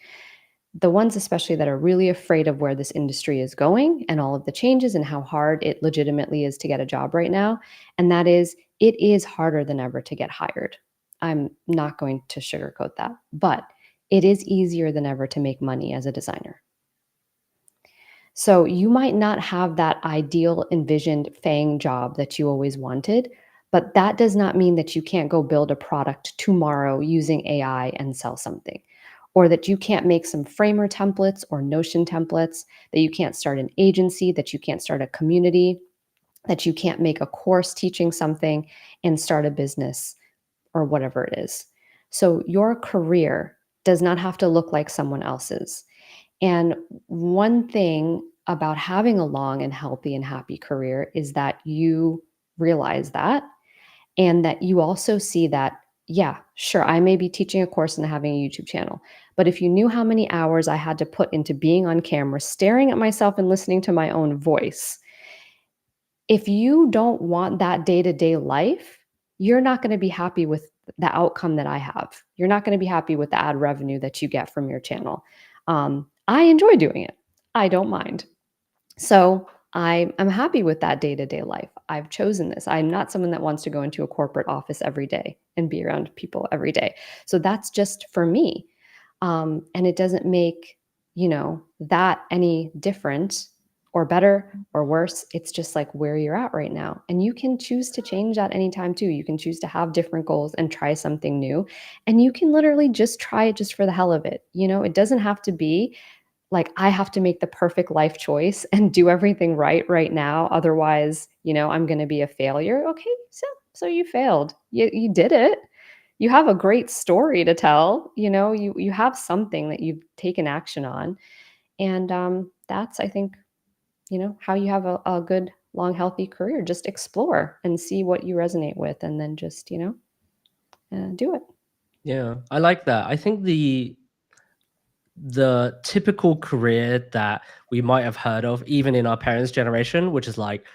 The ones especially that are really afraid of where this industry is going and all of the changes and how hard it legitimately is to get a job right now. And that is, it is harder than ever to get hired. I'm not going to sugarcoat that, but it is easier than ever to make money as a designer. So you might not have that ideal envisioned FANG job that you always wanted, but that does not mean that you can't go build a product tomorrow using AI and sell something, or that you can't make some Framer templates or Notion templates, that you can't start an agency, that you can't start a community, that you can't make a course teaching something and start a business or whatever it is. So your career does not have to look like someone else's. And one thing about having a long and healthy and happy career is that you realize that, and that you also see that, yeah, sure, I may be teaching a course and having a YouTube channel, but if you knew how many hours I had to put into being on camera, staring at myself and listening to my own voice, if you don't want that day to day life, you're not going to be happy with the outcome that I have. You're not going to be happy with the ad revenue that you get from your channel. I enjoy doing it. I don't mind. So I'm happy with that day to day life. I've chosen this. I'm not someone that wants to go into a corporate office every day and be around people every day. So that's just for me. And it doesn't make, that any different or better or worse. It's just like where you're at right now. And you can choose to change that anytime too. You can choose to have different goals and try something new. And you can literally just try it just for the hell of it. It doesn't have to be like, I have to make the perfect life choice and do everything right now. Otherwise, I'm going to be a failure. Okay. So you failed. You did it. You have a great story to tell. You have something that you've taken action on. And that's, I think, how you have a good, long, healthy career. Just explore and see what you resonate with, and then just, do it. Yeah, I like that. I think the typical career that we might have heard of, even in our parents' generation, which is like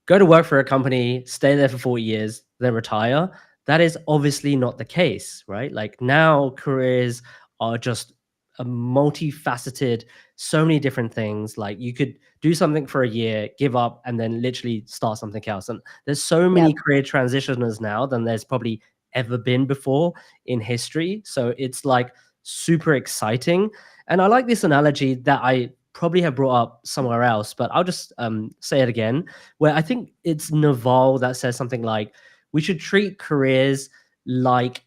go to work for a company, stay there for 40 years, then retire. That is obviously not the case, right? Like now careers are just a multifaceted, so many different things. Like you could do something for a year, give up, and then literally start something else. And there's so many Yep. career transitioners now than there's probably ever been before in history. So it's like super exciting. And I like this analogy that I probably have brought up somewhere else, but I'll just say it again, where I think it's Naval that says something like, we should treat careers like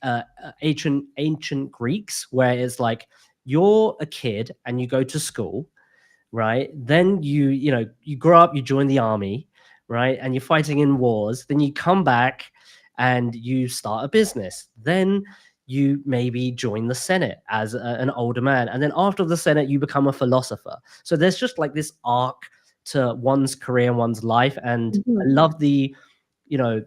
ancient Greeks, where it's like you're a kid and you go to school, right? Then you grow up, you join the army, right? And you're fighting in wars. Then you come back and you start a business. Then you maybe join the Senate as an older man. And then after the Senate, you become a philosopher. So there's just like this arc to one's career and one's life. And I Mhm. love you know,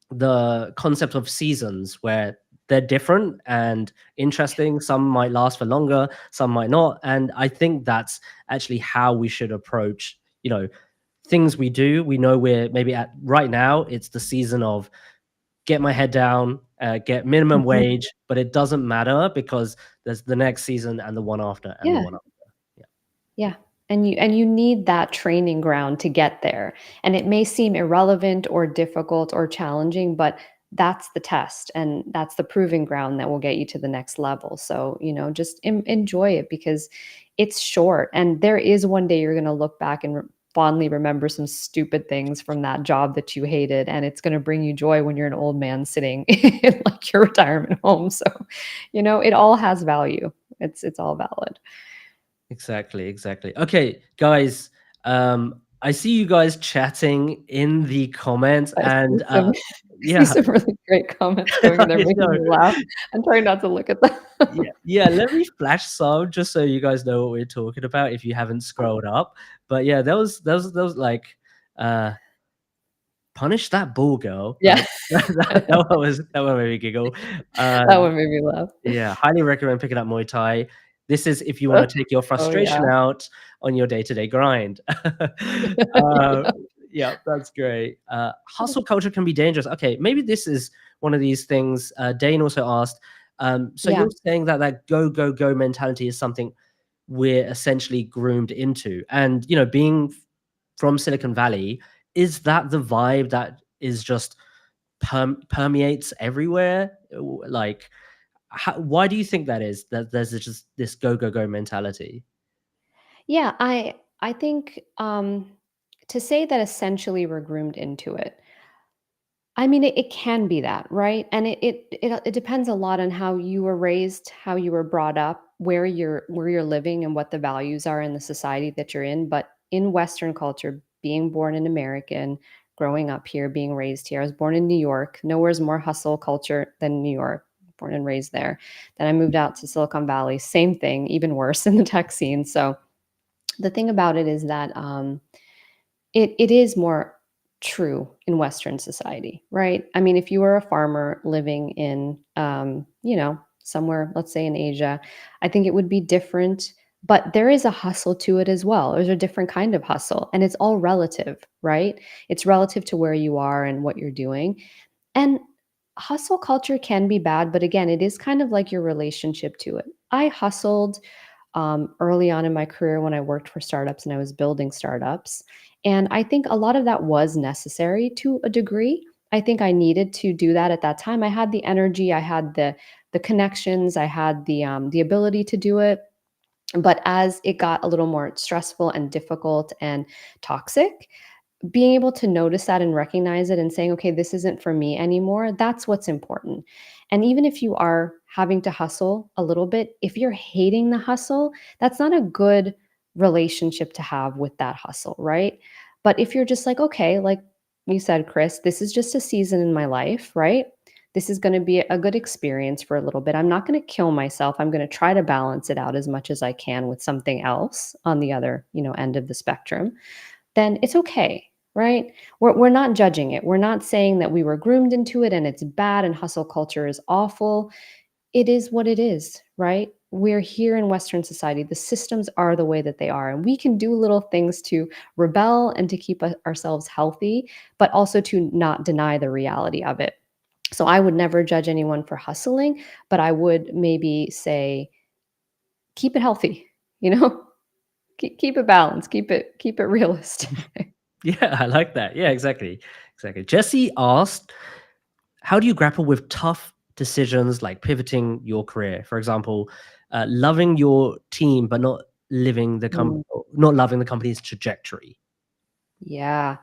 the concept of seasons where they're different and interesting. Some might last for longer, some might not. And I think that's actually how we should approach, things we do. We know we're maybe at right now, it's the season of get my head down, get minimum Mhm. wage, but it doesn't matter because there's the next season and the one after and the Yeah. one after. Yeah. Yeah. And you need that training ground to get there. And it may seem irrelevant or difficult or challenging, but that's the test and that's the proving ground that will get you to the next level. So, just enjoy it because it's short. And there is one day you're going to look back and fondly remember some stupid things from that job that you hated. And it's going to bring you joy when you're an old man sitting in like your retirement home. So, it all has value. It's all valid. Exactly. Okay, guys, I see you guys chatting in the comments I see and some I see yeah, some really great comments going in there I making know. me laugh. I'm trying not to look at them. Yeah, let me flash some just so you guys know what we're talking about if you haven't scrolled up. But yeah, that was like uh punish that bull girl. Yeah. That one made me giggle. That one made me laugh. Yeah, highly recommend picking up Muay Thai. This is if you want to take your Oh, yeah. frustration out on your day-to-day grind. Yeah, that's great. Hustle culture can be dangerous. Okay, maybe this is one of these things. Dane also asked. So Yeah. you're saying that go go go mentality is something we're essentially groomed into, and being from Silicon Valley, is that the vibe that is just permeates everywhere? Like, why do you think that is? That there's just this go go go mentality? Yeah, I think, to say that essentially we're groomed into it, I mean, it can be that, right? And it depends a lot on how you were raised, how you were brought up, where you're living, and what the values are in the society that you're in. But in Western culture, being born an American, growing up here, being raised here, I was born in New York. Nowhere's more hustle culture than New York. Born and raised there. Then I moved out to Silicon Valley. Same thing, even worse in the tech scene. So the thing about it is that it is more true in Western society, right? I mean, if you were a farmer living in, somewhere, let's say in Asia, I think it would be different. But there is a hustle to it as well. There's a different kind of hustle, and it's all relative, right? It's relative to where you are and what you're doing. And hustle culture can be bad, but again, it is kind of like your relationship to it. I hustled early on in my career when I worked for startups and I was building startups. And I think a lot of that was necessary to a degree. I think I needed to do that at that time. I had the energy, I had the connections, I had the ability to do it. But as it got a little more stressful and difficult and toxic, being able to notice that and recognize it and saying, okay, this isn't for me anymore, that's what's important. And even if you are having to hustle a little bit, if you're hating the hustle, that's not a good relationship to have with that hustle, right? But if you're just like, okay, like you said, Chris, this is just a season in my life, right? This is going to be a good experience for a little bit. I'm not going to kill myself. I'm going to try to balance it out as much as I can with something else on the other, end of the spectrum, then it's okay, right? We're not judging it. We're not saying that we were groomed into it and it's bad and hustle culture is awful. It is what it is, right? We're here in Western society. The systems are the way that they are. And we can do little things to rebel and to keep ourselves healthy, but also to not deny the reality of it. So I would never judge anyone for hustling, but I would maybe say, keep it healthy, you know? Keep it balanced, keep it realistic. Yeah, I like that. Yeah, exactly. Exactly. Jesse asked, how do you grapple with tough decisions like pivoting your career? For example, loving your team but Mm, not loving the company's trajectory. yeah.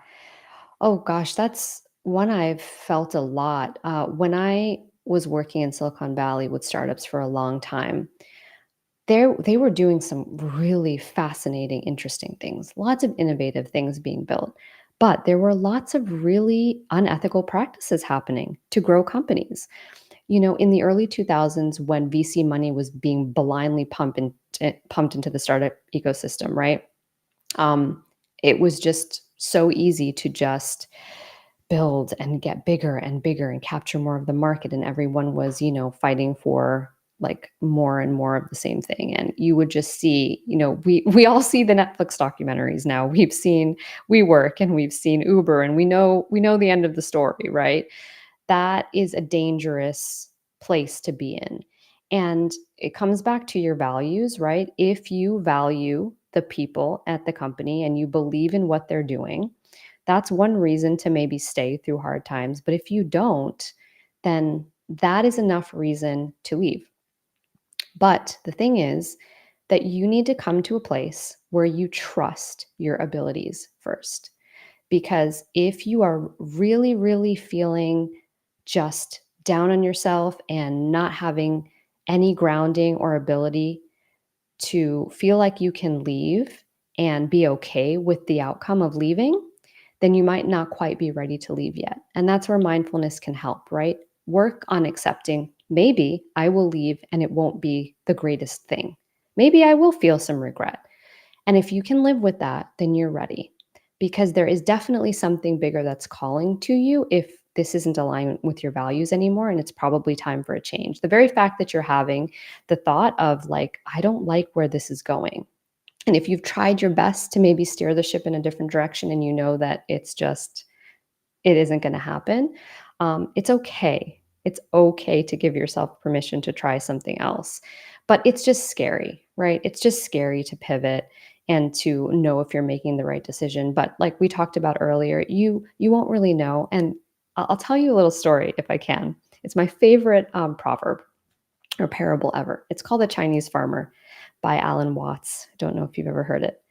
Oh gosh, that's one I've felt a lot. When I was working in Silicon Valley with startups for a long time, they were doing some really fascinating, interesting things, lots of innovative things being built. But there were lots of really unethical practices happening to grow companies. In the early 2000s, when VC money was being blindly pumped into the startup ecosystem, right? Um, it was just so easy to just build and get bigger and bigger and capture more of the market, and everyone was fighting for like more and more of the same thing. And you would just see, we all see the Netflix documentaries now. We've seen WeWork and we've seen Uber, and we know the end of the story, right? That is a dangerous place to be in. And it comes back to your values, right? If you value the people at the company and you believe in what they're doing, that's one reason to maybe stay through hard times. But if you don't, then that is enough reason to leave. But the thing is that you need to come to a place where you trust your abilities first. Because if you are really, really feeling just down on yourself and not having any grounding or ability to feel like you can leave and be okay with the outcome of leaving, then you might not quite be ready to leave yet. And that's where mindfulness can help, right? Work on accepting maybe I will leave and it won't be the greatest thing. Maybe I will feel some regret. And if you can live with that, then you're ready, because there is definitely something bigger that's calling to you if this isn't aligned with your values anymore. And it's probably time for a change. The very fact that you're having the thought of like, I don't like where this is going. And if you've tried your best to maybe steer the ship in a different direction and you know that it isn't going to happen, it's okay. It's okay to give yourself permission to try something else. But it's just scary, right? It's just scary to pivot and to know if you're making the right decision. But like we talked about earlier, you won't really know. And I'll tell you a little story if I can. It's my favorite proverb or parable ever. It's called The Chinese Farmer by Alan Watts. I don't know if you've ever heard it,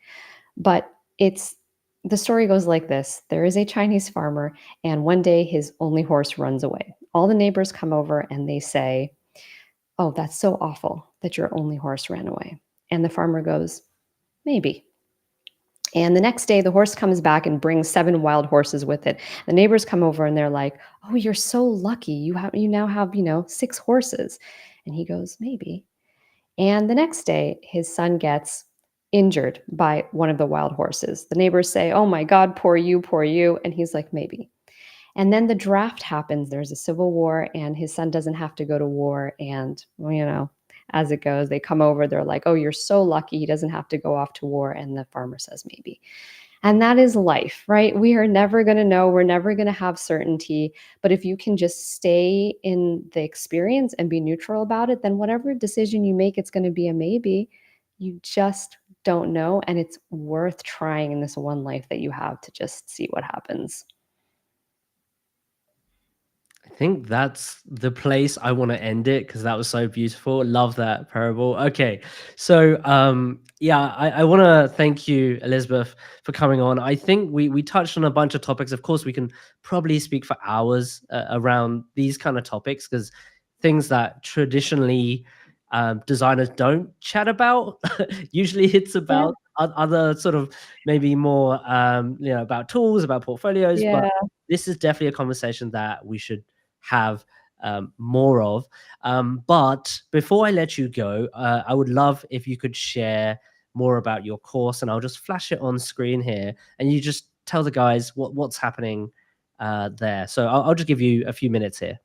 but it's the story goes like this. There is a Chinese farmer, and one day his only horse runs away. All the neighbors come over and they say, "Oh, that's so awful that your only horse ran away." And the farmer goes, "Maybe." And the next day, the horse comes back and brings 7 wild horses with it. The neighbors come over and they're like, "Oh, you're so lucky. You now have, 6 horses." And he goes, "Maybe." And the next day, his son gets injured by one of the wild horses. The neighbors say, "Oh my God, poor you, poor you." And he's like, "Maybe." And then the draft happens. There's a civil war, and his son doesn't have to go to war. And, well, as it goes, they come over. They're like, "Oh, you're so lucky. He doesn't have to go off to war." And the farmer says, "Maybe." And that is life, right? We are never going to know. We're never going to have certainty. But if you can just stay in the experience and be neutral about it, then whatever decision you make, it's going to be a maybe. You just don't know. And it's worth trying in this one life that you have to just see what happens. I think that's the place I want to end it because that was so beautiful. Love that parable. Okay. So yeah, I want to thank you, Elizabeth, for coming on. I think we touched on a bunch of topics. Of course, we can probably speak for hours around these kind of topics because things that traditionally designers don't chat about. Usually it's Yeah. about other sort of maybe more about tools, about portfolios, but Yeah. this is definitely a conversation that we should have more of. But before I let you go, I would love if you could share more about your course, and I'll just flash it on screen here, and you just tell the guys what's happening there. So I'll just give you a few minutes here.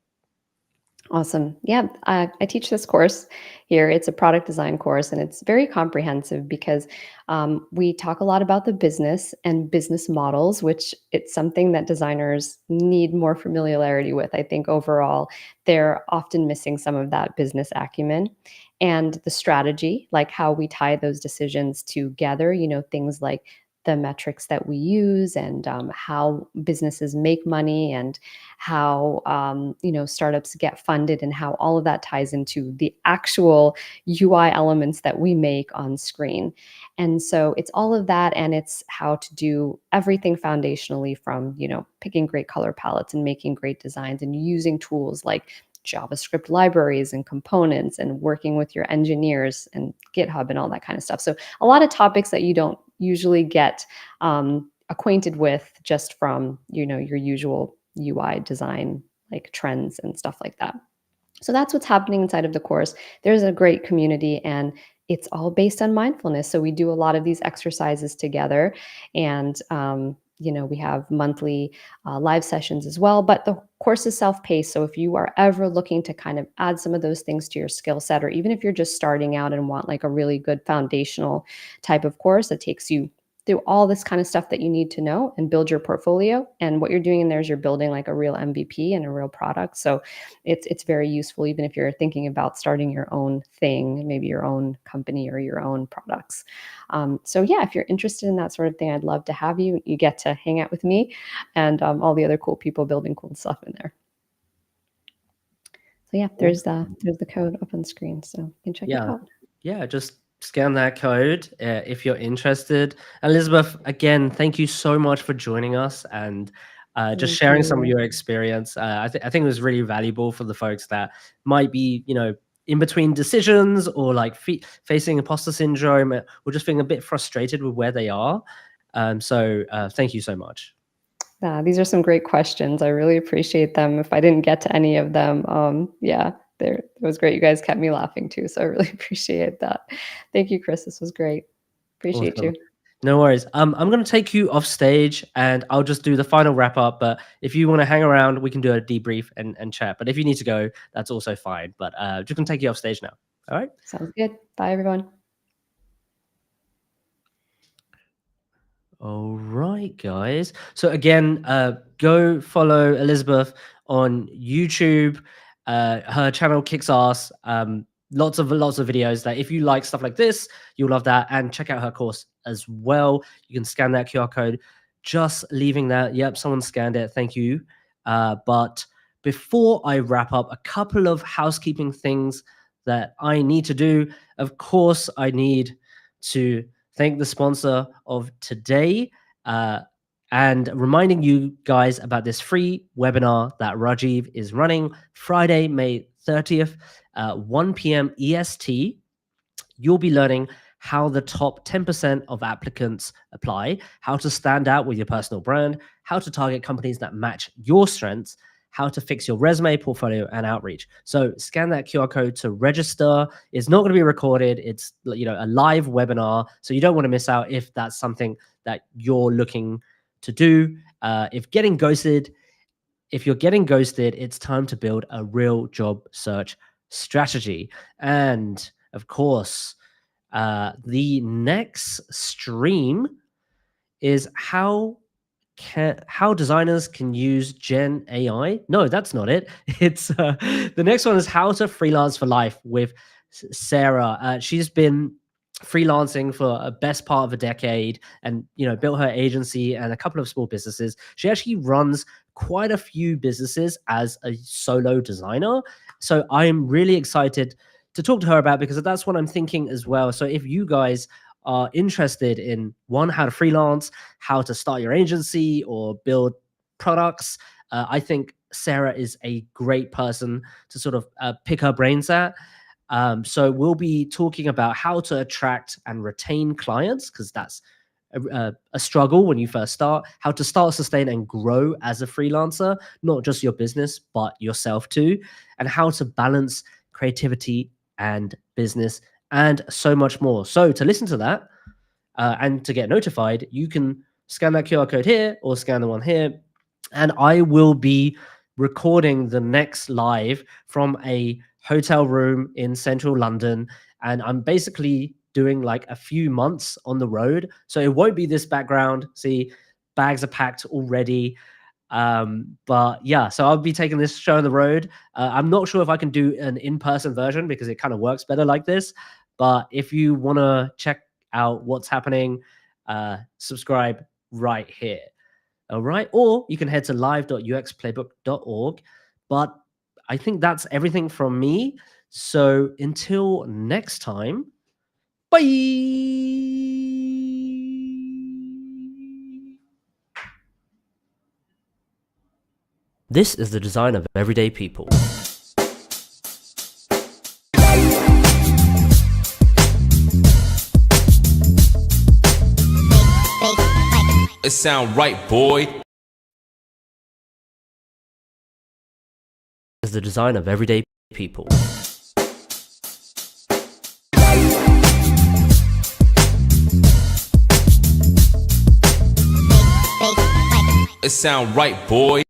Awesome. Yeah, I teach this course here. It's a product design course, and it's very comprehensive because we talk a lot about the business and business models, which it's something that designers need more familiarity with. I think overall, they're often missing some of that business acumen and the strategy, like how we tie those decisions together. Things like the metrics that we use and how businesses make money and how startups get funded and how all of that ties into the actual UI elements that we make on screen. And so it's all of that, and it's how to do everything foundationally from picking great color palettes and making great designs and using tools like JavaScript libraries and components and working with your engineers and GitHub and all that kind of stuff. So a lot of topics that you don't usually get acquainted with just from your usual UI design like trends and stuff like that. So that's what's happening inside of the course. There's a great community, and it's all based on mindfulness. So we do a lot of these exercises together, and we have monthly live sessions as well. But the course is self-paced. So if you are ever looking to kind of add some of those things to your skill set, or even if you're just starting out and want like a really good foundational type of course that takes you through all this kind of stuff that you need to know and build your portfolio. And what you're doing in there is you're building like a real MVP and a real product. So it's very useful, even if you're thinking about starting your own thing, maybe your own company or your own products. So yeah, if you're interested in that sort of thing, I'd love to have you. You get to hang out with me and all the other cool people building cool stuff in there. So yeah, there's the code up on screen, so you can check it Yeah. out. Yeah, just scan that code if you're interested. Elizabeth, again, thank you so much for joining us and just Thank sharing some of you. your experience. I think it was really valuable for the folks that might be, in between decisions or like facing imposter syndrome or just feeling a bit frustrated with where they are. So thank you so much. These are some great questions. I really appreciate them. If I didn't get to any of them, yeah, it was great. You guys kept me laughing too, so I really appreciate that. Thank you, Chris. This was great. Appreciate Awesome. you. No worries. I'm going to take you off stage and I'll just do the final wrap up. But if you want to hang around, we can do a debrief and chat. But if you need to go, that's also fine. But just going to take you off stage now. All right. Sounds good. Bye, everyone. All right, guys. So again, go follow Elizabeth on YouTube. Her channel kicks ass. Lots of videos that if you like stuff like this, you'll love that. And check out her course as well. You can scan that QR code. Just leaving that. Yep, someone scanned it. Thank you. But before I wrap up, a couple of housekeeping things that I need to do. Of course, I need to thank the sponsor of today and reminding you guys about this free webinar that Rajiv is running Friday, May 30th, 1 p.m. EST. You'll be learning how the top 10% of applicants apply, how to stand out with your personal brand, how to target companies that match your strengths, how to fix your resume, portfolio, and outreach. So scan that QR code to register. It's not going to be recorded. It's a live webinar, so you don't want to miss out if that's something that you're looking to do. If you're getting ghosted, it's time to build a real job search strategy. And of course, the next stream is how designers can use Gen AI. No, that's not it. It's the next one is how to freelance for life with Sarah. She's been freelancing for a best part of a decade and built her agency and a couple of small businesses. She actually runs quite a few businesses as a solo designer. So I'm really excited to talk to her about, because that's what I'm thinking as well. So if you guys are interested in how to freelance, how to start your agency or build products, I think Sarah is a great person to sort of pick her brains at. So we'll be talking about how to attract and retain clients, because that's a struggle when you first start, how to start, sustain, and grow as a freelancer, not just your business, but yourself too, and how to balance creativity and business, and so much more. So to listen to that and to get notified, you can scan that QR code here or scan the one here. And I will be recording the next live from a hotel room in central London. And I'm basically doing like a few months on the road. So it won't be this background. See, bags are packed already. But yeah, so I'll be taking this show on the road. I'm not sure if I can do an in-person version because it kind of works better like this. But if you want to check out what's happening, subscribe right here. All right. Or you can head to live.uxplaybook.org. But I think that's everything from me. So until next time, bye. This is the design of everyday people. It sound right, boy. Is the design of everyday people. It sound right, boy.